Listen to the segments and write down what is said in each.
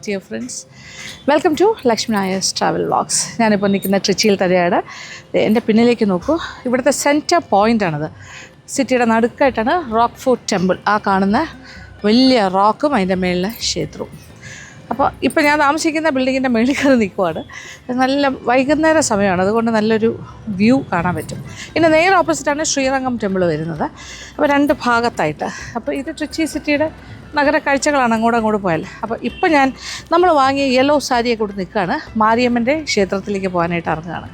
Dear friends, welcome to Lakshmi Nair's travel vlogs. ഞാനിപ്പോൾ നിൽക്കുന്ന ട്രിച്ചിയിൽ തന്നെയാണ്. എൻ്റെ പിന്നിലേക്ക് നോക്കൂ, ഇവിടുത്തെ സെൻറ്റർ പോയിൻ്റാണത്. സിറ്റിയുടെ നടുക്കായിട്ടാണ് റോക്ക് ഫോർട്ട് ടെമ്പിൾ. ആ കാണുന്ന വലിയ റോക്കും അതിൻ്റെ മേളിലെ ക്ഷേത്രവും. അപ്പോൾ ഇപ്പോൾ ഞാൻ താമസിക്കുന്ന ബിൽഡിങ്ങിൻ്റെ മേളിൽ കയറി നിൽക്കുവാണ്. നല്ല വൈകുന്നേര സമയമാണ്, അതുകൊണ്ട് നല്ലൊരു വ്യൂ കാണാൻ പറ്റും. ഇനി നേരെ ഓപ്പോസിറ്റാണ് ശ്രീരംഗം ടെമ്പിൾ വരുന്നത്. അപ്പോൾ രണ്ട് ഭാഗത്തായിട്ട്. അപ്പോൾ ഇത് ട്രിച്ചി സിറ്റിയുടെ നഗര കാഴ്ചകളാണ് അങ്ങോട്ട് പോയാൽ. അപ്പോൾ ഇപ്പോൾ നമ്മൾ വാങ്ങിയ യെല്ലോ സാരിയെ കൂടി നിൽക്കുകയാണ്. മാരിയമ്മൻ്റെ ക്ഷേത്രത്തിലേക്ക് പോകാനായിട്ട് ഇറങ്ങുകയാണ്.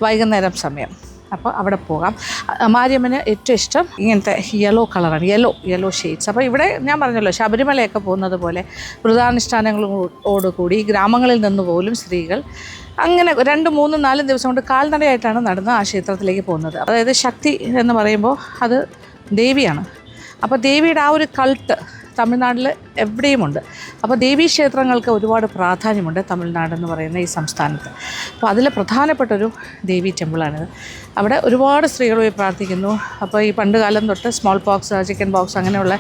വൈകുന്നേരം സമയം. അപ്പോൾ അവിടെ പോകാം. മാരിയമ്മന് ഏറ്റവും ഇഷ്ടം ഇങ്ങനത്തെ യെല്ലോ കളറാണ്, യെല്ലോ ഷെയ്ഡ്സ്. അപ്പോൾ ഇവിടെ ഞാൻ പറഞ്ഞല്ലോ, ശബരിമലയൊക്കെ പോകുന്നത് പോലെ വ്രതാനുഷ്ഠാനങ്ങളോടുകൂടി ഗ്രാമങ്ങളിൽ നിന്ന് പോലും സ്ത്രീകൾ അങ്ങനെ 2, 3, 4 ദിവസം കൊണ്ട് കാൽനടയായിട്ടാണ് നടന്ന് ആ ക്ഷേത്രത്തിലേക്ക് പോകുന്നത്. അതായത് ശക്തി എന്ന് പറയുമ്പോൾ അത് ദേവിയാണ്. അപ്പോൾ ദേവിയുടെ ആ ഒരു കൾട്ട് തമിഴ്നാട്ടിൽ എവിടെയുമുണ്ട്. അപ്പോൾ ദേവീക്ഷേത്രങ്ങൾക്ക് ഒരുപാട് പ്രാധാന്യമുണ്ട് തമിഴ്നാട് എന്ന് പറയുന്ന ഈ സംസ്ഥാനത്ത്. അപ്പോൾ അതിൽ പ്രധാനപ്പെട്ടൊരു ദേവീ ടെമ്പിളാണിത്. അവിടെ ഒരുപാട് സ്ത്രീകൾ പോയി പ്രാർത്ഥിക്കുന്നു. അപ്പോൾ ഈ പണ്ട് കാലം തൊട്ട് സ്മോൾ പോക്സ്, ചിക്കൻ പോക്സ് അങ്ങനെയുള്ള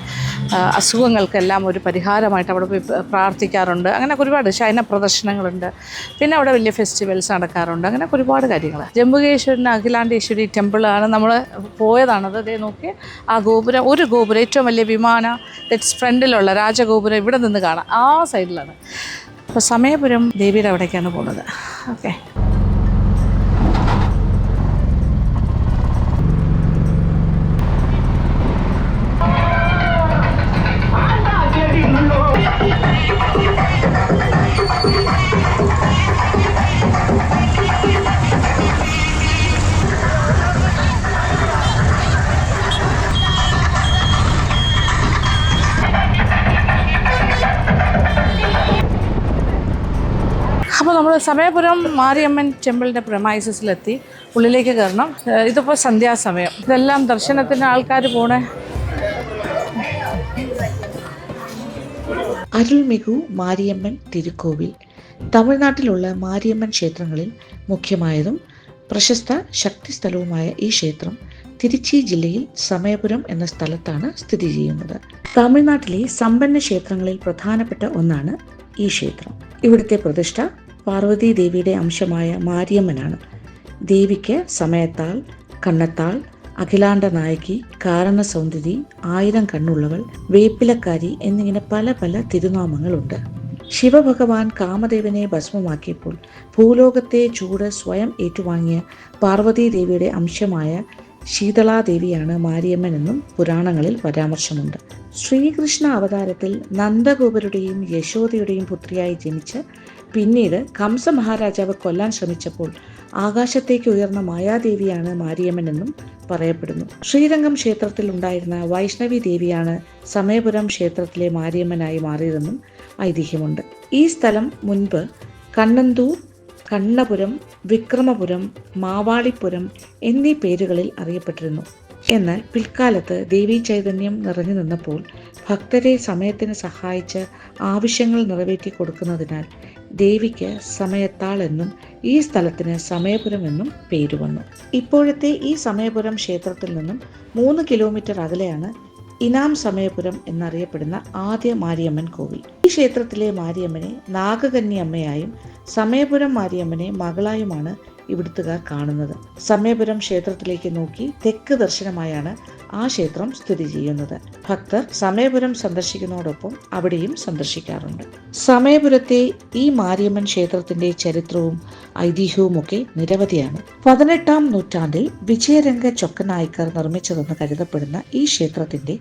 അസുഖങ്ങൾക്കെല്ലാം ഒരു പരിഹാരമായിട്ട് അവിടെ പോയി പ്രാർത്ഥിക്കാറുണ്ട്. അങ്ങനെ ഒരുപാട് ശയന പ്രദർശനങ്ങളുണ്ട്. പിന്നെ അവിടെ വലിയ ഫെസ്റ്റിവൽസ് നടക്കാറുണ്ട്. അങ്ങനെ ഒരുപാട് കാര്യങ്ങൾ. ജംബുകേശ്വരന് അഖിലാണ്ടേശ്വരി ടെമ്പിളാണ് നമ്മൾ പോയതാണത്. അതേ നോക്കി ആ ഗോപുരം, ഒരു ഗോപുരം, ഏറ്റവും വലിയ വിമാന ഫ്രണ്ടിലുള്ള രാജഗോപുരം ഇവിടെ നിന്ന് കാണാം. ആ സൈഡിലാണ്. അപ്പോൾ സമയപുരം ദേവിയുടെ അവിടേക്കാണ് പോകുന്നത്. ഓക്കെ, അപ്പോൾ നമ്മൾ സമയപുരം മാരിയമ്മൻ ടെമ്പിളിൻ്റെ പ്രമൈസസിലെത്തി. ഉള്ളിലേക്ക് കയറണം. ഇതിപ്പോൾ സന്ധ്യാസമയം. ഇതെല്ലാം ദർശനത്തിന് ആൾക്കാർ പോണേ. അരുൾമിகு മാരിയമ്മൻ തിരുക്കോവിൽ തമിഴ്നാട്ടിലുള്ള മാരിയമ്മൻ ക്ഷേത്രങ്ങളിൽ മുഖ്യമായതും പ്രശസ്ത ശക്തിസ്ഥലവുമായ ഈ ക്ഷേത്രം തിരുച്ചി ജില്ലയിൽ സമയപുരം എന്ന സ്ഥലത്താണ് സ്ഥിതി ചെയ്യുന്നത്. തമിഴ്നാട്ടിലെ സമ്പന്ന ക്ഷേത്രങ്ങളിൽ പ്രധാനപ്പെട്ട ഒന്നാണ് ഈ ക്ഷേത്രം. ഇവിടുത്തെ പ്രതിഷ്ഠ പാർവതി ദേവിയുടെ അംശമായ മാരിയമ്മനാണ്. ദേവിക്ക് സമയത്താൾ, കണ്ണത്താൾ, അഖിലാണ്ട നായകി, കാരണ സൗന്ദരി, 1000 കണ്ണുള്ളവൾ, വേപ്പിലക്കാരി എന്നിങ്ങനെ പല പല തിരുനാമങ്ങളുണ്ട്. ശിവഭഗവാൻ കാമദേവനെ ഭസ്മമാക്കിയപ്പോൾ ഭൂലോകത്തെ ചൂട് സ്വയം ഏറ്റുവാങ്ങിയ പാർവതി ദേവിയുടെ അംശമായ ശീതളാദേവിയാണ് മാരിയമ്മൻ എന്നും പുരാണങ്ങളിൽ പരാമർശമുണ്ട്. ശ്രീകൃഷ്ണ അവതാരത്തിൽ നന്ദഗോപരുടെയും യശോദയുടെയും പുത്രിയായി ജനിച്ച് പിന്നീട് കംസ മഹാരാജാവ് കൊല്ലാൻ ശ്രമിച്ചപ്പോൾ ആകാശത്തേക്ക് ഉയർന്ന മായാദേവിയാണ് മാരിയമ്മൻ എന്നും പറയപ്പെടുന്നു. ശ്രീരംഗം ക്ഷേത്രത്തിൽ ഉണ്ടായിരുന്ന വൈഷ്ണവി ദേവിയാണ് സമയപുരം ക്ഷേത്രത്തിലെ മാരിയമ്മനായി മാറിയതെന്നും ഐതിഹ്യമുണ്ട്. ഈ സ്ഥലം മുൻപ് കണ്ണന്തൂർ, കണ്ണപുരം, വിക്രമപുരം, മാവാളിപുരം എന്നീ പേരുകളിൽ അറിയപ്പെട്ടിരുന്നു. എന്നാൽ പിൽക്കാലത്ത് ദേവീ ചൈതന്യം നിറഞ്ഞു നിന്നപ്പോൾ ഭക്തരെ സമയത്തിന് സഹായിച്ച് ആവശ്യങ്ങൾ നിറവേറ്റി കൊടുക്കുന്നതിനാൽ ദേവിക്ക് സമയത്താൾ എന്നും ഈ സ്ഥലത്തിന് സമയപുരം എന്നും പേര് വന്നു. ഇപ്പോഴത്തെ ഈ സമയപുരം ക്ഷേത്രത്തിൽ നിന്നും 3 കിലോമീറ്റർ അകലെയാണ് ഇനാം സമയപുരം എന്നറിയപ്പെടുന്ന ആദ്യ മാരിയമ്മൻ കോവിൽ. ഈ ക്ഷേത്രത്തിലെ മാരിയമ്മനെ നാഗകന്യ അമ്മയായും സമയപുരം മാരിയമ്മനെ മകളായുമാണ് ഇവിടുത്തുകാർ കാണുന്നത്. സമയപുരം ക്ഷേത്രത്തിലേക്ക് നോക്കി തെക്ക് ദർശനമായാണ് ആ ക്ഷേത്രം സ്ഥിതി ചെയ്യുന്നത്. ഭക്തർ സമയപുരം സന്ദർശിക്കുന്നതോടൊപ്പം അവിടെയും സന്ദർശിക്കാറുണ്ട്. സമയപുരത്തെ ഈ മാരിയമ്മൻ ക്ഷേത്രത്തിന്റെ ചരിത്രവും ഐതിഹ്യവുമൊക്കെ നിരവധിയാണ്. 18-ാം നൂറ്റാണ്ടിൽ വിജയരംഗ ചൊക്കനായ്ക്കർ നിർമ്മിച്ചതെന്ന് കരുതപ്പെടുന്ന ഈ ക്ഷേത്രത്തിന്റെ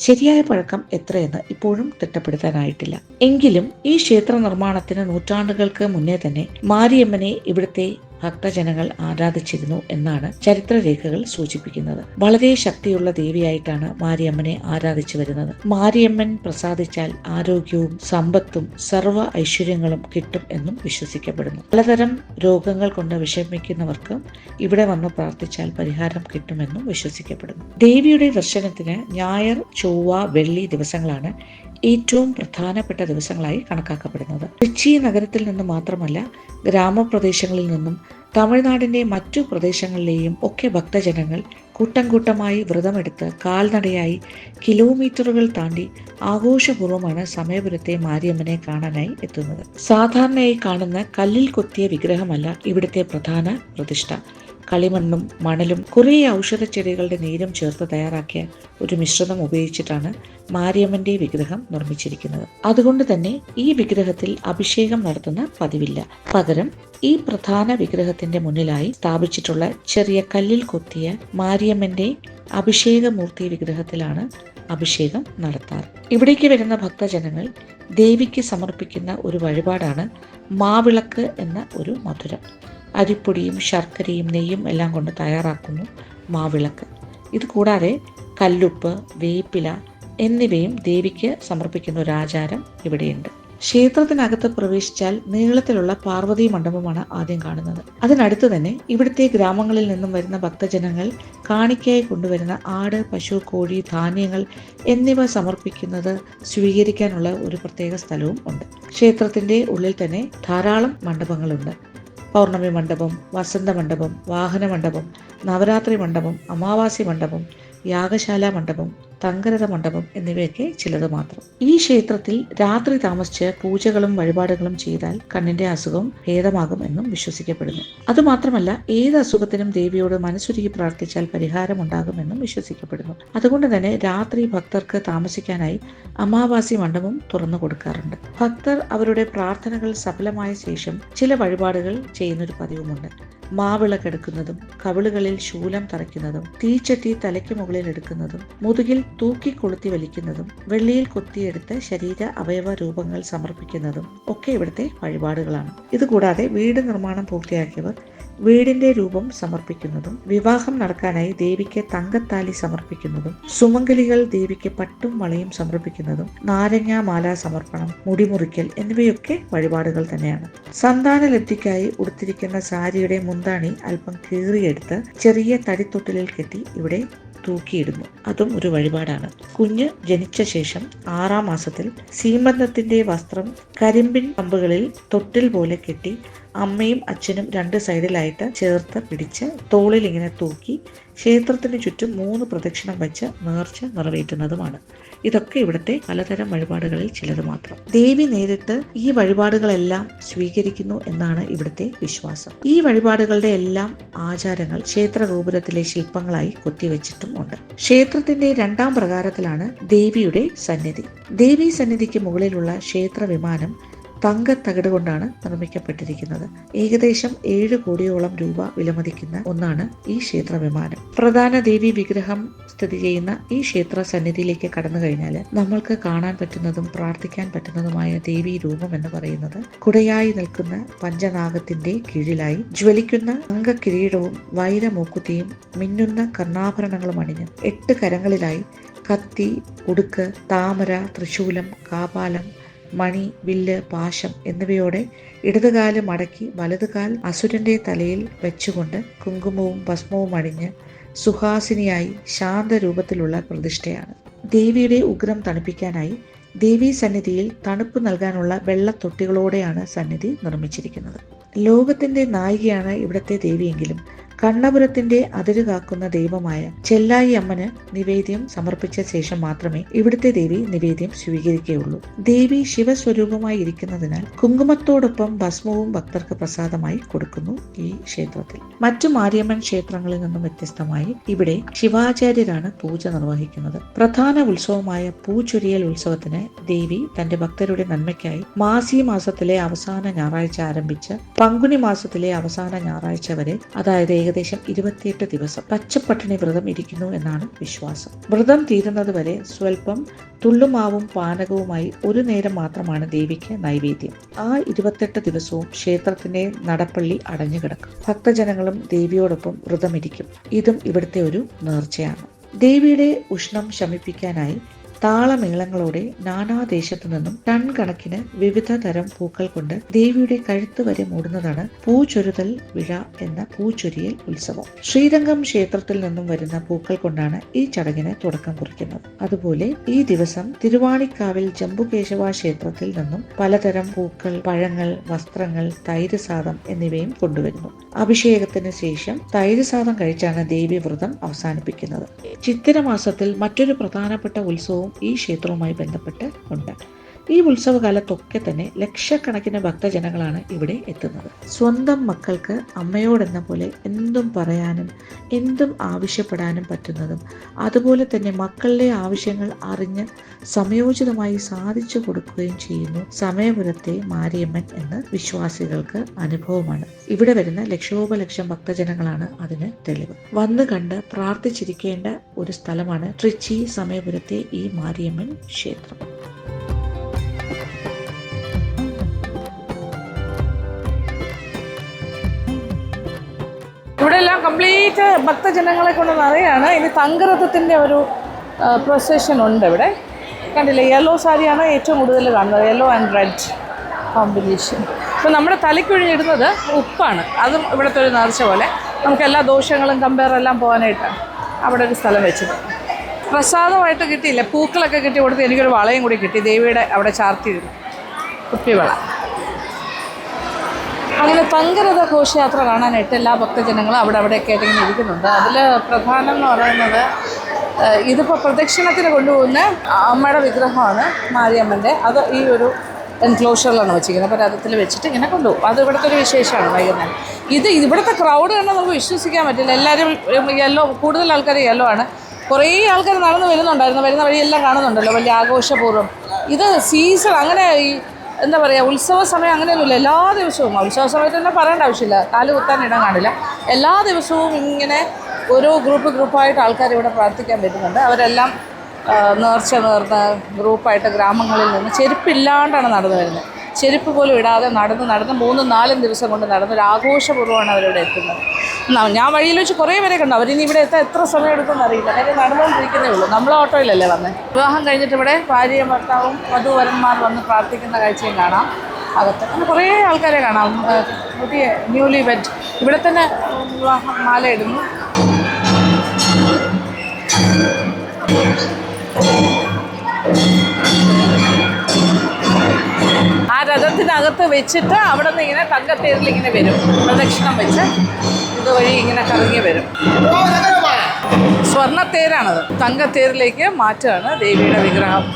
ശരിയായ പഴക്കം എത്രയെന്ന് ഇപ്പോഴും തിട്ടപ്പെടുത്താനായിട്ടില്ല. എങ്കിലും ഈ ക്ഷേത്ര നിർമ്മാണത്തിന് നൂറ്റാണ്ടുകൾക്ക് മുന്നേ തന്നെ മാരിയമ്മനെ ഇവിടുത്തെ ഭക്തജനങ്ങൾ ആരാധിച്ചിരുന്നു എന്നാണ് ചരിത്രരേഖകൾ സൂചിപ്പിക്കുന്നത്. വളരെ ശക്തിയുള്ള ദേവിയായിട്ടാണ് മാരിയമ്മനെ ആരാധിച്ചു വരുന്നത്. മാരിയമ്മൻ പ്രസാദിച്ചാൽ ആരോഗ്യവും സമ്പത്തും സർവ്വ ഐശ്വര്യങ്ങളും കിട്ടും എന്നും വിശ്വസിക്കപ്പെടുന്നു. പലതരം രോഗങ്ങൾ കൊണ്ട് വിഷമിക്കുന്നവർക്ക് ഇവിടെ വന്ന് പ്രാർത്ഥിച്ചാൽ പരിഹാരം കിട്ടുമെന്നും വിശ്വസിക്കപ്പെടുന്നു. ദേവിയുടെ ദർശനത്തിന് ഞായർ, ചൊവ്വ, വെള്ളി ദിവസങ്ങളാണ് ഏറ്റവും പ്രധാനപ്പെട്ട ദിവസങ്ങളായി കണക്കാക്കപ്പെടുന്നത്. ട്രിച്ചി നഗരത്തിൽ നിന്ന് മാത്രമല്ല, ഗ്രാമപ്രദേശങ്ങളിൽ നിന്നും തമിഴ്നാടിന്റെ മറ്റു പ്രദേശങ്ങളിലെയും ഒക്കെ ഭക്തജനങ്ങൾ കൂട്ടം കൂട്ടമായി വ്രതമെടുത്ത് കാൽനടയായി കിലോമീറ്ററുകൾ താണ്ടി ആഘോഷപൂർവ്വമാണ് സമയപുരത്തെ മാരിയമ്മനെ കാണാനായി എത്തുന്നത്. സാധാരണയായി കാണുന്ന കല്ലിൽ കൊത്തിയ വിഗ്രഹമല്ല ഇവിടുത്തെ പ്രധാന പ്രതിഷ്ഠ. കളിമണ്ണും മണലും കുറേ ഔഷധച്ചെടികളുടെ നീരും ചേർത്ത് തയ്യാറാക്കിയ ഒരു മിശ്രിതം ഉപയോഗിച്ചിട്ടാണ് മാരിയമ്മന്റെ വിഗ്രഹം നിർമ്മിച്ചിരിക്കുന്നത്. അതുകൊണ്ട് തന്നെ ഈ വിഗ്രഹത്തിൽ അഭിഷേകം നടത്തുന്ന പതിവില്ല. പകരം ഈ പ്രധാന വിഗ്രഹത്തിന്റെ മുന്നിലായി സ്ഥാപിച്ചിട്ടുള്ള ചെറിയ കല്ലിൽ കൊത്തിയ മാരിയമ്മന്റെ അഭിഷേകമൂർത്തി വിഗ്രഹത്തിലാണ് അഭിഷേകം നടത്താറ്. ഇവിടേക്ക് വരുന്ന ഭക്തജനങ്ങൾ ദേവിക്ക് സമർപ്പിക്കുന്ന ഒരു വഴിപാടാണ് മാവിളക്ക് എന്ന ഒരു മധുരം. അരിപ്പൊടിയും ശർക്കരയും നെയ്യും എല്ലാം കൊണ്ട് തയ്യാറാക്കുന്നു മാവിളക്ക്. ഇത് കൂടാതെ കല്ലുപ്പ്, വേപ്പില എന്നിവയും ദേവിക്ക് സമർപ്പിക്കുന്ന ഒരു ആചാരം ഇവിടെയുണ്ട്. ക്ഷേത്രത്തിനകത്ത് പ്രവേശിച്ചാൽ നീളത്തിലുള്ള പാർവതി മണ്ഡപമാണ് ആദ്യം കാണുന്നത്. അതിനടുത്ത് തന്നെ ഇവിടുത്തെ ഗ്രാമങ്ങളിൽ നിന്നും വരുന്ന ഭക്തജനങ്ങൾ കാണിക്കയായി കൊണ്ടുവരുന്ന ആട്, പശു, കോഴി, ധാന്യങ്ങൾ എന്നിവ സമർപ്പിക്കുന്നത് സ്വീകരിക്കാനുള്ള ഒരു പ്രത്യേക സ്ഥലവും ഉണ്ട്. ക്ഷേത്രത്തിന്റെ ഉള്ളിൽ തന്നെ ധാരാളം മണ്ഡപങ്ങളുണ്ട്. പൗർണമി മണ്ഡപം, വസന്ത മണ്ഡപം, വാഹന മണ്ഡപം, നവരാത്രി മണ്ഡപം, അമാവാസി മണ്ഡപം, യാഗശാല മണ്ഡപം, തങ്കരഥ മണ്ഡപം എന്നിവയൊക്കെ ചിലത് മാത്രം. ഈ ക്ഷേത്രത്തിൽ രാത്രി താമസിച്ച് പൂജകളും വഴിപാടുകളും ചെയ്താൽ കണ്ണിന്റെ അസുഖം ഭേദമാകും എന്നും വിശ്വസിക്കപ്പെടുന്നു. അതുമാത്രമല്ല, ഏത് അസുഖത്തിനും ദേവിയോട് മനസ്സുരുകി പ്രാർത്ഥിച്ചാൽ പരിഹാരമുണ്ടാകുമെന്നും വിശ്വസിക്കപ്പെടുന്നു. അതുകൊണ്ട് തന്നെ രാത്രി ഭക്തർക്ക് താമസിക്കാനായി അമാവാസി മണ്ഡപം തുറന്നു കൊടുക്കാറുണ്ട്. ഭക്തർ അവരുടെ പ്രാർത്ഥനകൾ സഫലമായ ശേഷം ചില വഴിപാടുകൾ ചെയ്യുന്നൊരു പതിവുമുണ്ട്. മാവിളക്കെടുക്കുന്നതും കവിളുകളിൽ ശൂലം തറയ്ക്കുന്നതും തീച്ചട്ടി തലയ്ക്ക് മുകളിൽ എടുക്കുന്നതും മുതുകിൽ തൂക്കി കൊളുത്തി വലിക്കുന്നതും വെള്ളിയിൽ കൊത്തിയെടുത്ത് ശരീര അവയവ രൂപങ്ങൾ സമർപ്പിക്കുന്നതും ഒക്കെ ഇവിടുത്തെ വഴിപാടുകളാണ്. ഇതുകൂടാതെ വീട് നിർമ്മാണം പൂർത്തിയാക്കിയവർ വീടിന്റെ രൂപം സമർപ്പിക്കുന്നതും വിവാഹം നടക്കാനായി ദേവിക്ക് തങ്കത്താലി സമർപ്പിക്കുന്നതും സുമംഗലികൾ ദേവിക്ക് പട്ടും വളയും സമർപ്പിക്കുന്നതും നാരങ്ങ മാല സമർപ്പണം, മുടിമുറിക്കൽ എന്നിവയൊക്കെ വഴിപാടുകൾ തന്നെയാണ്. സന്താന ലബ്ധിക്കായി ഉടുത്തിരിക്കുന്ന സാരിയുടെ മുന്താണി അല്പം കീറിയെടുത്ത് ചെറിയ തടിത്തൊട്ടിലിൽ കെട്ടി ഇവിടെ തൂക്കിയിടുന്നു. അതും ഒരു വഴിപാടാണ്. കുഞ്ഞ് ജനിച്ച ശേഷം 6-ാം മാസത്തിൽ സീമന്തത്തിന്റെ വസ്ത്രം കരിമ്പിൻ കമ്പുകളിൽ തൊട്ടിൽ പോലെ കെട്ടി അമ്മയും അച്ഛനും 2 സൈഡിലായിട്ട് ചേർത്ത് പിടിച്ച് തോളിൽ ഇങ്ങനെ തൂക്കി ക്ഷേത്രത്തിന് ചുറ്റും 3 പ്രദക്ഷിണം വെച്ച് നേർച്ച നിറവേറ്റുന്നതുമാണ്. ഇതൊക്കെ ഇവിടുത്തെ പലതരം വഴിപാടുകളിൽ ചിലത് മാത്രം. ദേവി നേരിട്ട് ഈ വഴിപാടുകളെല്ലാം സ്വീകരിക്കുന്നു എന്നാണ് ഇവിടുത്തെ വിശ്വാസം. ഈ വഴിപാടുകളുടെ എല്ലാം ആചാരങ്ങൾ ക്ഷേത്ര ഗോപുരത്തിലെ ശില്പങ്ങളായി കൊത്തിവെച്ചിട്ടും ഉണ്ട്. ക്ഷേത്രത്തിന്റെ 2-ാം പ്രകാരത്തിലാണ് ദേവിയുടെ സന്നിധി. ദേവി സന്നിധിക്ക് മുകളിലുള്ള ക്ഷേത്ര വിമാനം തങ്കത്തകിട് കൊണ്ടാണ് നിർമ്മിക്കപ്പെട്ടിരിക്കുന്നത്. ഏകദേശം 7 കോടിയോളം രൂപ വിലമതിക്കുന്ന ഒന്നാണ് ഈ ക്ഷേത്ര വിമാനം. പ്രധാന ദേവി വിഗ്രഹം സ്ഥിതി ചെയ്യുന്ന ഈ ക്ഷേത്ര സന്നിധിയിലേക്ക് കടന്നു കഴിഞ്ഞാൽ നമ്മൾക്ക് കാണാൻ പറ്റുന്നതും പ്രാർത്ഥിക്കാൻ പറ്റുന്നതുമായ ദേവി രൂപം എന്ന് പറയുന്നത് കുടയായി നിൽക്കുന്ന പഞ്ചനാഗത്തിന്റെ കീഴിലായി ജ്വലിക്കുന്ന തങ്ക കിരീടവും വൈരമൂക്കുത്തിയും മിന്നുന്ന കർണാഭരണങ്ങളും അണിഞ്ഞ് 8 കരങ്ങളിലായി കത്തി, ഉടുക്ക്, താമര, തൃശൂലം, കാപാലം, മണി, വില്ല്, പാശം എന്നിവയോടെ ഇടതുകാല് മടക്കി വലതുകാൽ അസുരന്റെ തലയിൽ വെച്ചുകൊണ്ട് കുങ്കുമവും ഭസ്മവും അണിഞ്ഞ് സുഹാസിനിയായി ശാന്തരൂപത്തിലുള്ള പ്രതിഷ്ഠയാണ്. ദേവിയുടെ ഉഗ്രം തണുപ്പിക്കാനായി ദേവീ സന്നിധിയിൽ തണുപ്പ് നൽകാനുള്ള വെള്ളത്തൊട്ടികളോടെയാണ് സന്നിധി നിർമ്മിച്ചിരിക്കുന്നത്. ലോകത്തിന്റെ നായികയാണ് ഇവിടത്തെ ദേവിയെങ്കിലും കണ്ണപുരത്തിന്റെ അതിരു കാക്കുന്ന ദൈവമായ ചെല്ലായി അമ്മന് നിവേദ്യം സമർപ്പിച്ച ശേഷം മാത്രമേ ഇവിടുത്തെ ദേവി നിവേദ്യം സ്വീകരിക്കുകയുള്ളൂ. ദേവി ശിവസ്വരൂപമായി ഇരിക്കുന്നതിനാൽ കുങ്കുമത്തോടൊപ്പം ഭസ്മവും ഭക്തർക്ക് പ്രസാദമായി കൊടുക്കുന്നു ഈ ക്ഷേത്രത്തിൽ. മറ്റു മാരിയമ്മൻ ക്ഷേത്രങ്ങളിൽ നിന്നും വ്യത്യസ്തമായി ഇവിടെ ശിവാചാര്യരാണ് പൂജ നിർവഹിക്കുന്നത്. പ്രധാന ഉത്സവമായ പൂച്ചൊരിയൽ ഉത്സവത്തിന് ദേവി തന്റെ ഭക്തരുടെ നന്മയ്ക്കായി മാസി മാസത്തിലെ അവസാന ഞായറാഴ്ച ആരംഭിച്ച് പങ്കുനി മാസത്തിലെ അവസാന ഞായറാഴ്ച വരെ, അതായത് ഏകദേശം 28 ദിവസം പച്ചപ്പട്ടിണി വ്രതം ഇരിക്കുന്നു എന്നാണ് വിശ്വാസം. വ്രതം തീരുന്നത് വരെ സ്വൽപ്പം തുള്ളുമാവും പാനകവുമായി ഒരു നേരം മാത്രമാണ് ദേവിക്ക് നൈവേദ്യം. ആ 28 ദിവസവും ക്ഷേത്രത്തിന്റെ നടപ്പള്ളി അടഞ്ഞു കിടക്കും. ഭക്തജനങ്ങളും ദേവിയോടൊപ്പം വ്രതമിരിക്കും. ഇതും ഇവിടുത്തെ ഒരു നേർച്ചയാണ്. ദേവിയുടെ ഉഷ്ണം ശമിപ്പിക്കാനായി താളമേളങ്ങളോടെ നാനാദേശത്തു നിന്നും ടൺ കണക്കിന് വിവിധ തരം പൂക്കൾ കൊണ്ട് ദേവിയുടെ കഴുത്ത് വരെ മൂടുന്നതാണ് പൂച്ചൊരുതൽ വിഴ എന്ന പൂച്ചൊരിയൽ ഉത്സവം. ശ്രീരംഗം ക്ഷേത്രത്തിൽ നിന്നും വരുന്ന പൂക്കൾ കൊണ്ടാണ് ഈ ചടങ്ങിന് തുടക്കം കുറിക്കുന്നത്. അതുപോലെ ഈ ദിവസം തിരുവാണിക്കാവിൽ ജംബുകേശവ ക്ഷേത്രത്തിൽ നിന്നും പലതരം പൂക്കൾ, പഴങ്ങൾ, വസ്ത്രങ്ങൾ, തൈര് സാദം എന്നിവയും കൊണ്ടുവരുന്നു. അഭിഷേകത്തിന് ശേഷം തൈര് സാദം കഴിച്ചാണ് ദേവി വ്രതം അവസാനിപ്പിക്കുന്നത്. ചിത്തിര മാസത്തിൽ മറ്റൊരു പ്രധാനപ്പെട്ട ഉത്സവവും ഈ ക്ഷേത്രവുമായി ബന്ധപ്പെട്ട് ഉണ്ട്. ഈ ഉത്സവകാലത്തൊക്കെ തന്നെ ലക്ഷക്കണക്കിന് ഭക്തജനങ്ങളാണ് ഇവിടെ എത്തുന്നത്. സ്വന്തം മക്കൾക്ക് അമ്മയോടെന്ന പോലെ എന്തും പറയാനും എന്തും ആവശ്യപ്പെടാനും പറ്റുന്നതും അതുപോലെ തന്നെ മക്കളുടെ ആവശ്യങ്ങൾ അറിഞ്ഞ് സമയോചിതമായി സാധിച്ചു കൊടുക്കുകയും ചെയ്യുന്നു സമയപുരത്തെ മാരിയമ്മൻ എന്ന് വിശ്വാസികൾക്ക് അനുഭവമാണ്. ഇവിടെ വരുന്ന ലക്ഷോപലക്ഷം ഭക്തജനങ്ങളാണ് അതിന് തെളിവ്. വന്നു കണ്ട് പ്രാർത്ഥിച്ചിരിക്കേണ്ട ഒരു സ്ഥലമാണ് ട്രിച്ചി സമയപുരത്തെ ഈ മാരിയമ്മൻ ക്ഷേത്രം. ഇവിടെ എല്ലാം കംപ്ലീറ്റ് ഭക്തജനങ്ങളെ കൊണ്ട് നിറയാണ്. ഇനി തങ്കരഥത്തിൻ്റെ ഒരു പ്രൊസഷൻ ഉണ്ട് ഇവിടെ. കണ്ടില്ലേ, യെല്ലോ സാരിയാണ് ഏറ്റവും കൂടുതൽ കാണുന്നത്, യെല്ലോ ആൻഡ് റെഡ് കോമ്പിനേഷൻ. അപ്പോൾ നമ്മുടെ തലയ്ക്കൊഴിഞ്ഞിടുന്നത് ഉപ്പാണ്. അതും ഇവിടുത്തെ ഒരു നേർച്ച പോലെ നമുക്ക് എല്ലാ ദോഷങ്ങളും കമ്പയറെല്ലാം പോകാനായിട്ടാണ് അവിടെ ഒരു സ്ഥലം വെച്ചത്. പ്രസാദമായിട്ട് കിട്ടിയില്ല, പൂക്കളൊക്കെ കിട്ടി കൊടുത്ത് എനിക്കൊരു വളയും കൂടി കിട്ടി, ദേവിയുടെ അവിടെ ചാർത്തിയിരുന്നു, കുപ്പിവള. അങ്ങനെ തങ്കരഥ ഘോഷയാത്ര കാണാനായിട്ട് എല്ലാ ഭക്തജനങ്ങളും അവിടെയൊക്കെ ആയിട്ട് ഇങ്ങനെ ഇരിക്കുന്നുണ്ട്. അതിൽ പ്രധാനം എന്ന് പറയുന്നത് ഇതിപ്പോൾ പ്രദക്ഷിണത്തിന് കൊണ്ടുപോകുന്ന അമ്മയുടെ വിഗ്രഹമാണ് മാരിയമ്മൻ്റെ. അത് ഈ ഒരു എൻക്ലോഷറിലാണ് വെച്ചിരിക്കുന്നത്. അപ്പോൾ രഥത്തിൽ വെച്ചിട്ട് ഇങ്ങനെ കൊണ്ടുപോകും. അത് ഇവിടുത്തെ ഒരു വിശേഷമാണ് വൈകുന്നേരം. ഇവിടുത്തെ ക്രൗഡ് കണ്ടാൽ നമുക്ക് വിശ്വസിക്കാൻ പറ്റില്ല. എല്ലാവരും യെല്ലോ, കൂടുതൽ ആൾക്കാർ യെല്ലോ ആണ്. കുറേ ആൾക്കാർ നടന്ന് വരുന്നുണ്ടായിരുന്നു, വരുന്ന വഴിയെല്ലാം കാണുന്നുണ്ടല്ലോ, വലിയ ആഘോഷപൂർവ്വം. ഇത് സീസൺ അങ്ങനെ എന്താ പറയുക, ഉത്സവ സമയം അങ്ങനെയൊന്നുമില്ല. എല്ലാ ദിവസവും ഉത്സവ സമയത്ത് തന്നെ പറയേണ്ട ആവശ്യമില്ല, കാല് കുത്താൻ ഇടം കാണില്ല. എല്ലാ ദിവസവും ഇങ്ങനെ ഓരോ ഗ്രൂപ്പായിട്ട് ആൾക്കാർ ഇവിടെ പ്രാർത്ഥിക്കാൻ പറ്റുന്നുണ്ട്. അവരെല്ലാം നേർച്ച നേർന്ന് ഗ്രൂപ്പായിട്ട് ഗ്രാമങ്ങളിൽ നിന്ന് ചെരുപ്പില്ലാണ്ടാണ് നടന്നു വരുന്നത്. ചെരുപ്പ് പോലും ഇടാതെ നടന്ന് 3-4 ദിവസം കൊണ്ട് നടന്നൊരു ആഘോഷപൂർവ്വമാണ് അവരിവിടെ എത്തുന്നത്. ഞാൻ വഴിയിൽ വെച്ച് കുറേ പേരെ കണ്ടു. അവരിനി ഇവിടെ എത്താൻ എത്ര സമയം എടുക്കുമെന്ന് അറിയില്ല. കാര്യം നടന്നുകൊണ്ടിരിക്കുന്നേ ഉള്ളൂ. നമ്മൾ ഓട്ടോയിലല്ലേ വന്നേ. വിവാഹം കഴിഞ്ഞിട്ട് ഇവിടെ ഭാര്യയും ഭർത്താവും വധുവരന്മാർ വന്ന് പ്രാർത്ഥിക്കുന്ന കാഴ്ചയും കാണാം അകത്ത്. അങ്ങനെ കുറേ ആൾക്കാരെ കാണാം. പുതിയ ന്യൂലി വെഡ് ഇവിടെ തന്നെ വിവാഹം മാല ഇടുന്നു. ആ രഥത്തിനകത്ത് വെച്ചിട്ട് അവിടെ നിന്ന് ഇങ്ങനെ തങ്കത്തേരിൽ ഇങ്ങനെ വരും, പ്രദക്ഷിണം വെച്ച് ഇതുവഴി ഇങ്ങനെ കറങ്ങി വരും. സ്വർണ്ണത്തേരാണത്. തങ്കത്തേരിലേക്ക് മാറ്റുകയാണ് ദേവിയുടെ വിഗ്രഹം.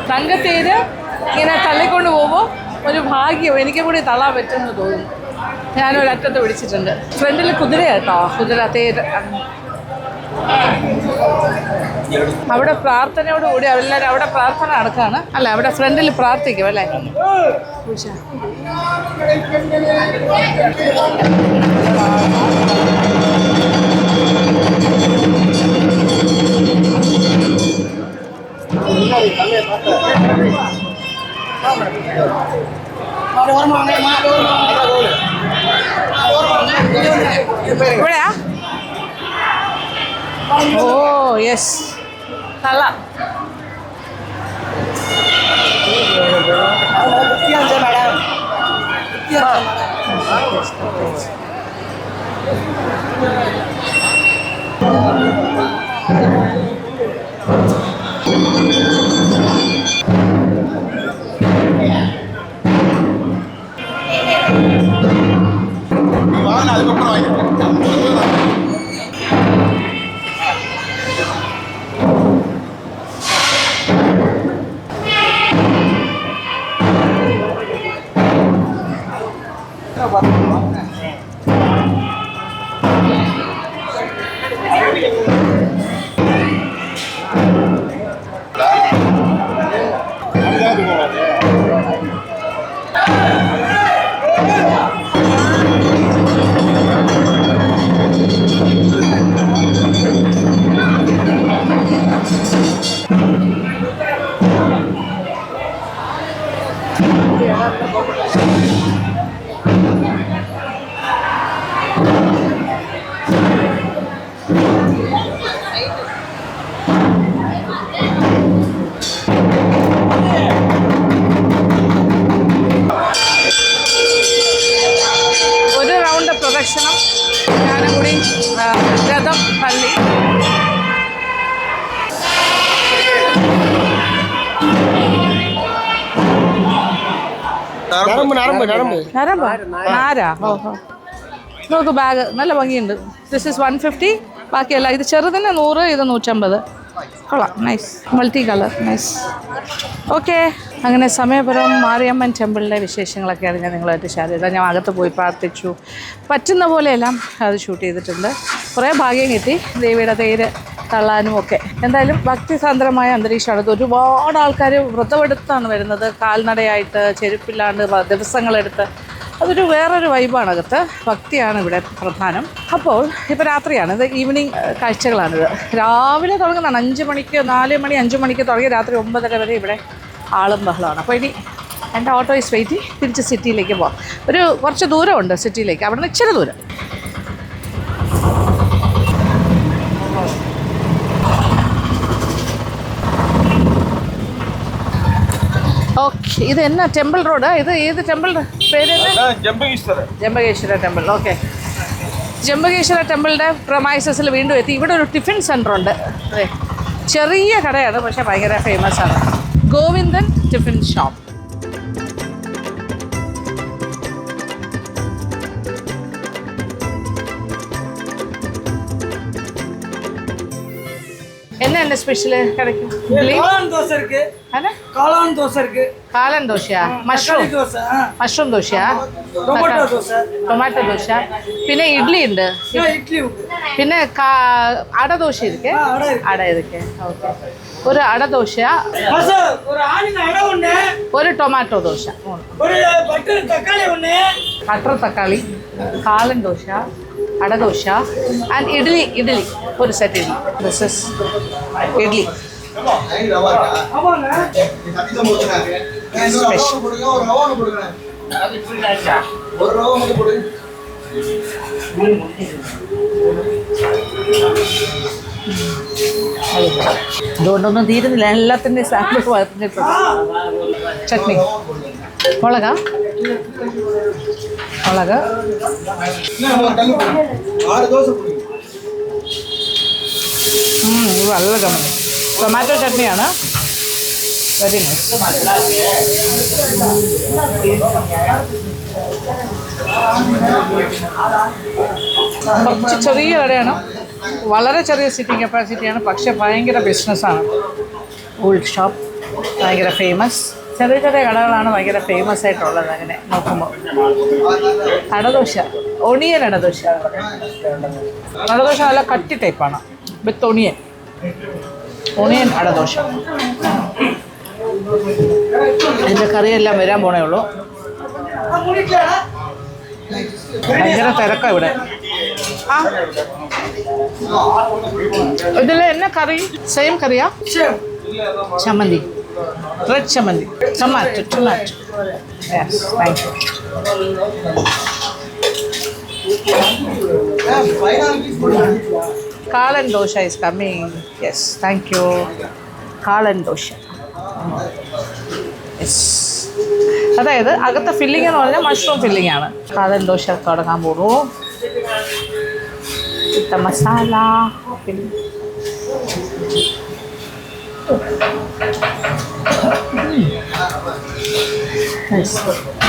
തങ്കത്തേര് ഇങ്ങനെ തള്ളിക്കൊണ്ട് പോകുമ്പോൾ ഒരു ഭാഗ്യം എനിക്കും കൂടി തള്ളാൻ പറ്റുമെന്ന് തോന്നുന്നു. ഞാനൊരറ്റത്ത് പിടിച്ചിട്ടുണ്ട്. ഫ്രണ്ടിൽ കുതിരയാട്ടോ, കുതിര തേര്. അവിടെ പ്രാർത്ഥനയോടുകൂടി എല്ലാവരും അവിടെ പ്രാർത്ഥന നടക്കുകയാണ്. അല്ല, അവിടെ ഫ്രണ്ടിൽ പ്രാർത്ഥിക്കും അല്ലേ. ഇവിടെയാ? ഓ യെസ്, നല്ല ഒരു റൗണ്ട് പ്രദക്ഷിണം ഞാനുകൂടി രഥം തള്ളി. നാരാ ഓഹോ നോക്ക് ബാഗ് നല്ല ഭംഗിയുണ്ട്. This is 150. ബാക്കിയല്ല ഇത് ചെറുതിന് 100, ഇത് 150. കൊള്ളാം, nice, multi colour, nice. Okay, അങ്ങനെ സമയപുരം മാരിയമ്മൻ ടെമ്പിളിൻ്റെ വിശേഷങ്ങളൊക്കെയാണ് ഞാൻ നിങ്ങളുമായിട്ട് ഷെയർ ചെയ്തത്. ഞാൻ അകത്ത് പോയി പ്രാർത്ഥിച്ചു, പറ്റുന്ന പോലെയെല്ലാം അത് ഷൂട്ട് ചെയ്തിട്ടുണ്ട്. കുറേ ഭാഗ്യം കിട്ടി ദേവിയുടെ തേര് തള്ളാനും ഒക്കെ. എന്തായാലും ഭക്തിസാന്ദ്രമായ അന്തരീക്ഷമാണ്. ഒരുപാട് ആൾക്കാർ വ്രതമെടുത്താണ് വരുന്നത്, കാൽനടയായിട്ട്, ചെരുപ്പില്ലാണ്ട് ദിവസങ്ങളെടുത്ത്. അതൊരു വേറൊരു വൈബാണ്. അകത്ത് ഭക്തിയാണ് ഇവിടെ പ്രധാനം. അപ്പോൾ ഇപ്പോൾ രാത്രിയാണ്, ഇത് ഈവനിങ് കാഴ്ചകളാണിത്. രാവിലെ തുടങ്ങുന്നതാണ് 5 മണിക്ക്, 4 മണി 5 മണിക്ക് തുടങ്ങി രാത്രി 9:30 വരെ ഇവിടെ ആളും ബഹളമാണ്. അപ്പോൾ ഇനി എൻ്റെ ഓട്ടോ ഈസ് വെയിറ്റ്, തിരിച്ച് സിറ്റിയിലേക്ക് പോകാം. കുറച്ച് ദൂരമുണ്ട് സിറ്റിയിലേക്ക്, അവിടെ നിന്ന് ഇച്ചിരി ദൂരം. ഓക്കെ, ഇത് എന്നാ ടെമ്പിൾ റോഡ്? ഇത് ഏത് ടെമ്പിൾ പേര്? ജംബകേശ്വര ടെമ്പിൾ. ഓക്കെ, ജംബകേശ്വര ടെമ്പിളിൻ്റെ പ്രമൈസസിൽ വീണ്ടും എത്തി. ഇവിടെ ഒരു ടിഫിൻ സെൻ്റർ ഉണ്ട്. അതെ, ചെറിയ കടയാണ്, പക്ഷേ ഭയങ്കര ഫേമസ് ആണ്. Govindan tiffin shop. என்ன ஸ்பெஷல் கிடைக்கும்? காளான் தோசை இருக்கு. என்ன? காளான் தோசை இருக்கு. காளான் தோசையா? மஷ்ரூம் தோசை. மஷ்ரூம் தோசையா? ടൊമാറ്റോ ദോശ. ടൊമാറ്റോ ദോശ. പിന്നെ ഇഡ്ഡലി ഉണ്ട്. ഇഡ്ഡലി ഉണ്ട്. പിന്നെ അട ദോശ ഇരിക്കെ? അട ഇരിക്കെ. ഓക്കെ, ഒരു അട ദോശ, ஒரு ஆனியன் அடை ஒண்ணு, ഒരു ടൊമാറ്റോ ദോശ, ஒரு பட்டர் தக்காளி ஒண்ணு, ബട്ടർ തക്കാളി, കാളൻ ദോശ, അടദോശ ആൻഡ് ഇഡ്ഡലി ഒരു set idli. This is idli. അതുകൊണ്ടൊന്നും തീരുന്നില്ല, എല്ലാത്തിൻ്റെയും സാമ്പിൾ പറഞ്ഞിട്ടുണ്ട്. ചട്നി, മുളക് നല്ല കമ്മി. ടൊമാറ്റോ ചട്നിയാണ്, വെരി നൈസ്. കുറച്ച് ചെറിയ കടയാണ്, വളരെ ചെറിയ സിറ്റിംഗ് കപ്പാസിറ്റിയാണ്, പക്ഷേ ഭയങ്കര ബിസിനസ്സാണ്. ഓൾഡ് ഷോപ്പ്, ഭയങ്കര ഫേമസ്. ചെറിയ ചെറിയ കടകളാണ് ഭയങ്കര ഫേമസ് ആയിട്ടുള്ളത്. അങ്ങനെ നോക്കുമ്പോൾ അടദോശ, ഒണിയൻ അടദോശ. അടദോശ നല്ല കട്ടി ടൈപ്പാണ്, വിത്ത് ഒണിയൻ അടദോശ. ഇതിൻ്റെ കറിയെല്ലാം വരാൻ പോണേ ഉള്ളൂ. ഭയങ്കര തിരക്കാണ് ഇവിടെ. ആ, ഇതിൽ എന്നാ കറി? സെയിം കറിയാ? ചമ്മന്തി, റെഡ് ചമ്മന്തി, tomato. Yes, thank you. Kalan dosa is coming. Yes, thank you. Kalan dosa. Yes, അതായത് അകത്തെ ഫില്ലിംഗ് എന്ന് പറഞ്ഞാൽ മഷ്റൂം ഫില്ലിംഗ് ആണ്. കാളൻ ദോശ തുടങ്ങാൻ പോകുന്നു. മസാല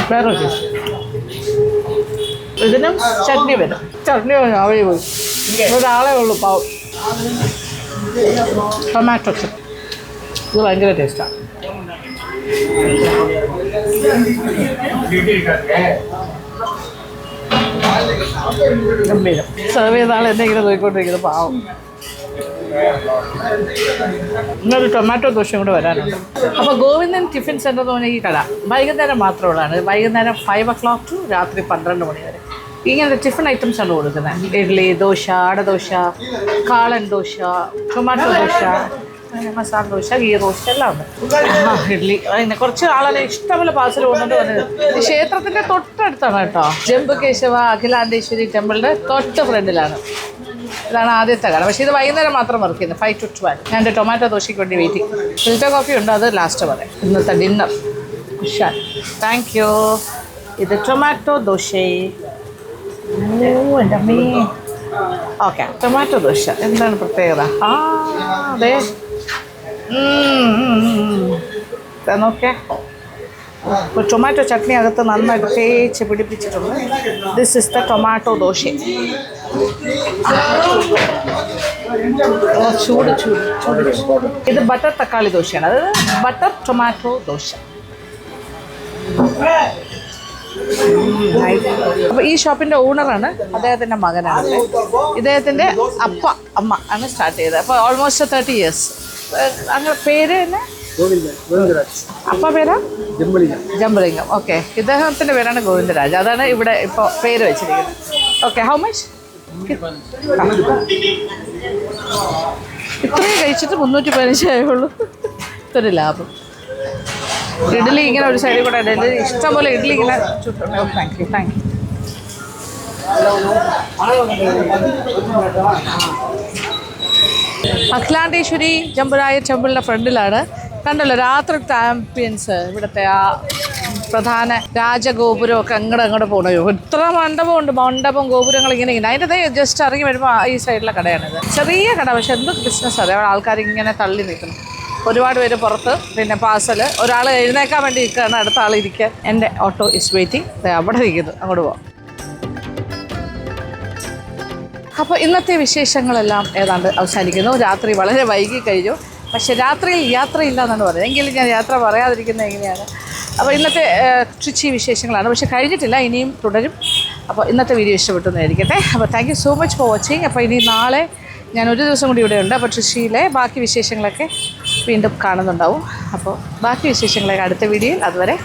വേറെ ഇതിനും ചട്നി വരും. ചട്നി അവഴി പോയി, ഒരാളെ ഉള്ളൂ പാവം. ടൊമാറ്റോ ചട്നി, ഇത് ഭയങ്കര ടേസ്റ്റാണ്. ഗംഭീരം. സെർവ് ചെയ്ത ആൾ എന്തെങ്കിലും നോക്കിക്കൊണ്ടിരിക്കുന്നത് പാവം. ഇന്നൊരു ടൊമാറ്റോ ദോശയും കൂടെ വരാനുണ്ട്. അപ്പോൾ ഗോവിന്ദൻ ടിഫിൻ സെൻ്റർ എന്ന് പറഞ്ഞാൽ ഈ കട വൈകുന്നേരം മാത്രമുള്ളതാണ്. വൈകുന്നേരം 5 o'clock to രാത്രി 12 മണി വരെ ഇങ്ങനത്തെ ടിഫിൻ ഐറ്റംസ് ആണ് കൊടുക്കുന്നത്. ഇഡ്ഡലി, ദോശ, അടദോശ, കാളൻ ദോശ, ടൊമാറ്റോ ദോശ, മസാല ദോശ, ഗീ റോസ്റ്റ് എല്ലാം ഉണ്ട്. ഇഡ്ഡലി പിന്നെ കുറച്ച് ആളെ ഇഷ്ടംപോലെ പാർസൽ പോകുന്നുണ്ട് പറഞ്ഞത്. ക്ഷേത്രത്തിൻ്റെ തൊട്ടടുത്താണ് കേട്ടോ. ജംബുകേശവ അഖിലാണ്ടേശ്വരി ടെമ്പിളിൻ്റെ തൊട്ട് ഫ്രണ്ടിലാണ്. ഇതാണ് ആദ്യത്തെ കട. പക്ഷേ ഇത് വൈകുന്നേരം മാത്രം വർക്ക് ചെയ്യുന്നത് 5 to 12. ഞാൻ എൻ്റെ ടൊമാറ്റോ ദോശയ്ക്ക് വേണ്ടി വെയിറ്റിംഗ്. ഫിൽറ്റർ കോഫി ഉണ്ട്, അത് ലാസ്റ്റ് പറയാം. ഇന്നത്തെ ഡിന്നർ ഉഷാൻ. Thank you. ഇത് ടൊമാറ്റോ ദോശ. എൻ്റെ അമ്മേ. ഓക്കെ, ടൊമാറ്റോ ദോശ എന്താണ് പ്രത്യേകത? അതെ നോക്കേ, ടൊമാറ്റോ ചട്നി അകത്ത് നന്നായിട്ട് തേച്ച് പിടിപ്പിച്ചിട്ടുണ്ട്. This is the tomato dosa. ചൂട് ചൂട് ചൂട് ചൂട്. ഇത് ബട്ടർ തക്കാളി ദോശയാണ്. അത് ബട്ടർ ടൊമാറ്റോ ദോശ. അപ്പോൾ ഈ ഷോപ്പിൻ്റെ ഓണറാണ്, അദ്ദേഹത്തിൻ്റെ മകനാണ്. ഇദ്ദേഹത്തിൻ്റെ അമ്മ ആണ് സ്റ്റാർട്ട് ചെയ്തത്. അപ്പോൾ ഓൾമോസ്റ്റ് 30 years. അങ്ങനെ പേര് തന്നെ അപ്പ പേരാ ജംബലിംഗം. ഓക്കെ, ഇദ്ദേഹത്തിൻ്റെ പേരാണ് ഗോവിന്ദരാജ്. അതാണ് ഇവിടെ ഇപ്പോൾ പേര് വെച്ചിരിക്കുന്നത്. Okay, how much? ഇത്രയും കഴിച്ചിട്ട് 315 ആയുള്ളൂ. ഇതൊരു ലാഭം. ഇഡ്ഡലി ഇങ്ങനെ ഒരു സൈഡിൽ കൂടെ ഇഡ്ഡലി ഇഷ്ടംപോലെ ഇഡ്ഡലി ഇങ്ങനെ ചുട്ടുണ്ട്. Thank you thank you. Akilandeshwari ജംബുരായ ടെമ്പിളിൻ്റെ ഫ്രണ്ടിലാണ്. കണ്ടല്ലോ രാത്രിത്തെ ആംബിയൻസ്. ഇവിടുത്തെ ആ പ്രധാന രാജഗോപുരമൊക്കെ അങ്ങോട്ട് പോകണോ. ഇത്ര മണ്ഡപമുണ്ട്, മണ്ഡപം ഗോപുരങ്ങൾ ഇങ്ങനെ അതിൻ്റെ ജസ്റ്റ് ഇറങ്ങി വരുമ്പോൾ ഈ സൈഡിലെ കടയാണിത്. ചെറിയ കട, പക്ഷെ എന്ത് ബിസിനസ് അതെ. അവിടെ ആൾക്കാർ ഇങ്ങനെ തള്ളി നിൽക്കുന്നു. ഒരുപാട് പേര് പുറത്ത്. പിന്നെ പാഴ്സൽ. ഒരാൾ എഴുന്നേക്കാൻ വേണ്ടി നിൽക്കുകയാണ്, അടുത്ത ആൾ ഇരിക്കാൻ. എൻ്റെ ഓട്ടോ ഇസ് വെയിറ്റിംഗ്. അവിടെ ഇരിക്കുന്നു, അങ്ങോട്ട് പോവാം. അപ്പോൾ ഇന്നത്തെ വിശേഷങ്ങളെല്ലാം ഏതാണ്ട് അവസാനിക്കുന്നു. രാത്രി വളരെ വൈകി കഴിഞ്ഞു. പക്ഷേ രാത്രിയിൽ യാത്രയില്ല എന്നാണ് പറയുന്നത്. എങ്കിലും ഞാൻ യാത്ര പറയാതിരിക്കുന്നത് എങ്ങനെയാണ്. അപ്പോൾ ഇന്നത്തെ ട്രിച്ചി വിശേഷങ്ങളാണ്. പക്ഷേ കഴിഞ്ഞിട്ടില്ല, ഇനിയും തുടരും. അപ്പോൾ ഇന്നത്തെ വീഡിയോ ഇഷ്ടപ്പെട്ടെന്നായിരിക്കട്ടെ. അപ്പോൾ thank you so much for watching. അപ്പോൾ ഇനി നാളെ ഞാൻ ഒരു ദിവസം കൂടി ഇവിടെ ഉണ്ട്. അപ്പോൾ ട്രിച്ചിയിലെ ബാക്കി വിശേഷങ്ങളൊക്കെ വീണ്ടും കാണുന്നുണ്ടാവും. അപ്പോൾ ബാക്കി വിശേഷങ്ങളൊക്കെ അടുത്ത വീഡിയോയിൽ. അതുവരെ